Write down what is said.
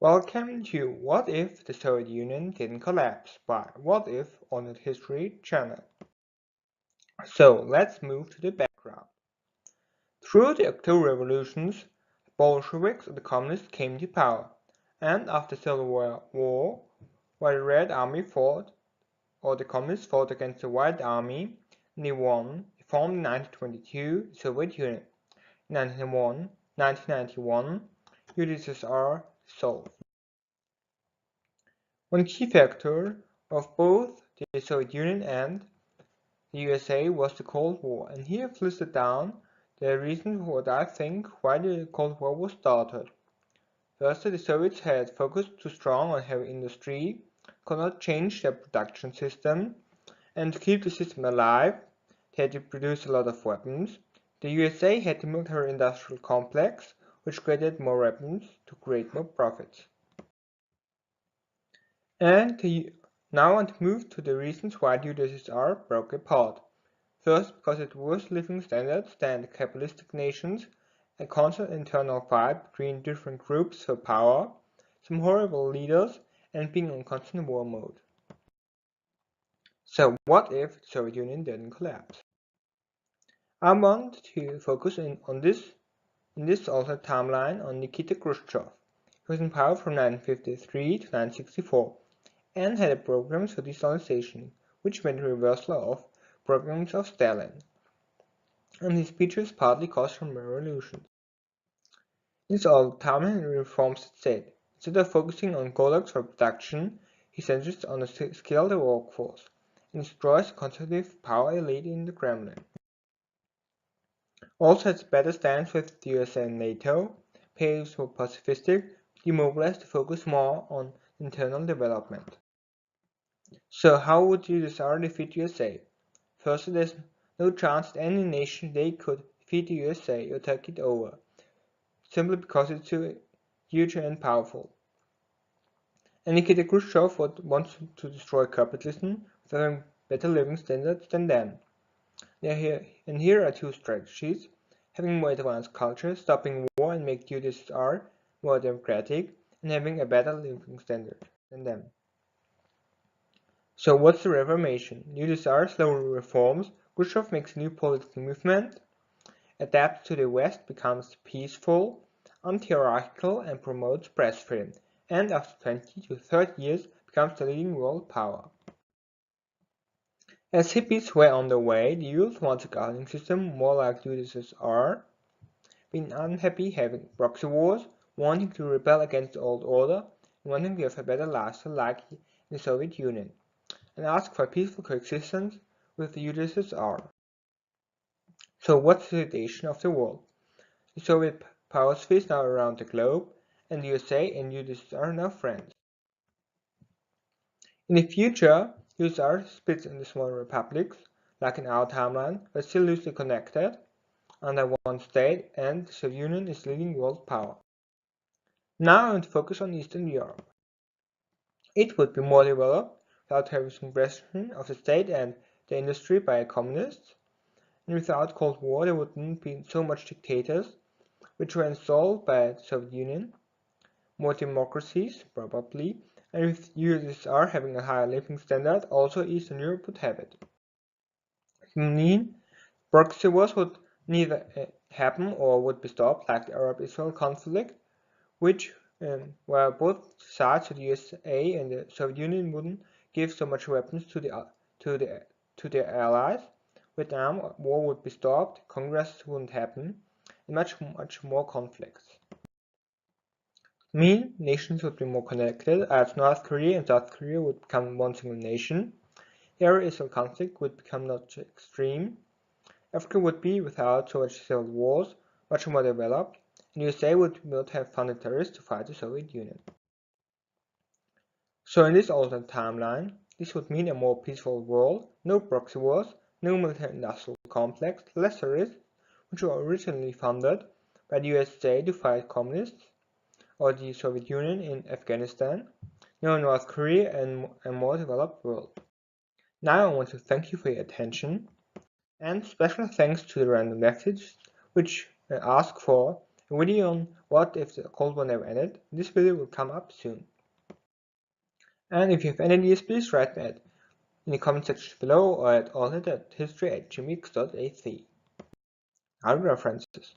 Welcome to What If the Soviet Union Didn't Collapse by What If on the History channel. So let's move to the background. Through the October revolutions, the Bolsheviks and the Communists came to power, and after the Civil War, where the Red Army fought, or the Communists fought against the White Army, and they won, they formed in 1922 the Soviet Union. In 1991, UDSSR dissolved. One key factor of both the Soviet Union and the USA was the Cold War, and here I've listed down the reasons for what I think why the Cold War was started. First, the Soviets had focused too strong on heavy industry, could not change their production system, and to keep the system alive, they had to produce a lot of weapons. The USA had the military-industrial complex, which created more weapons to create more profits. And now I want to move to the reasons why the UDSSR broke apart. First, because it worse living standards than the capitalistic nations, a constant internal fight between different groups for power, some horrible leaders, and being on constant war mode. So what if the Soviet Union didn't collapse? I want to focus in this alternate timeline on Nikita Chrustschow, who was in power from 1953 to 1964. And had programs for desalinization, which meant a reversal of programs of Stalin, and his speeches partly caused from revolutions. In his old time he reforms the state. Instead of focusing on gulags for production, he centers on a skilled workforce, and destroys the conservative power elite in the Kremlin. Also has better stance with the USA and NATO, paves for pacifistic, demobilized to focus more on internal development. So how would UDSSR defeat USA? First, there's no chance that any nation they could defeat the USA or take it over, simply because it's too huge and powerful. And Nikita Khrushchev wants to destroy capitalism with having better living standards than them. And here are two strategies: having more advanced culture, stopping war and make UDSSR more democratic, and having a better living standard than them. So what's the reformation? UDSSR slowly reforms, Khrushchev makes a new political movement, adapts to the West, becomes peaceful, anti-hierarchical, and promotes press freedom, and after 20 to 30 years becomes the leading world power. As hippies were on their way, the youth wants a governing system more like UDSSR, being unhappy having proxy wars, wanting to rebel against the old order, and wanting to have a better lifestyle like in the Soviet Union, and ask for peaceful coexistence with the UDSSR. So what's the situation of the world? The Soviet power sphere now around the globe, and the USA and UDSSR are now friends. In the future, UDSSR splits into smaller republics, like in our timeline, but still loosely connected under one state, and the Soviet Union is leading world power. Now I want to focus on Eastern Europe. It would be more developed without having suppression of the state and the industry by communists, and without Cold War there wouldn't be so much dictators, which were installed by the Soviet Union, more democracies, probably, and with USSR having a higher living standard, also Eastern Europe would have it. It mean proxy wars would neither happen or would be stopped, like the Arab-Israel conflict, which where both sides, the USA and the Soviet Union, wouldn't give so much weapons to their allies. Vietnam war would be stopped, Congress wouldn't happen, and much more conflicts. Nations would be more connected, as North Korea and South Korea would become one single nation. The Arab-Israel conflict would become not extreme. Africa would be, without so much civil wars, much more developed, and the USA would not have funded terrorists to fight the Soviet Union. So in this alternate timeline, this would mean a more peaceful world, no proxy wars, no military-industrial complex, less terrorists, which were originally funded by the USA to fight communists, or the Soviet Union in Afghanistan, no North Korea, and a more developed world. Now I want to thank you for your attention, and special thanks to the random message, which asked for a video on what if the Cold War never ended. This video will come up soon. And if you have any ideas, please write that in the comment section below or at allhead@history@gmx.ac. Other references.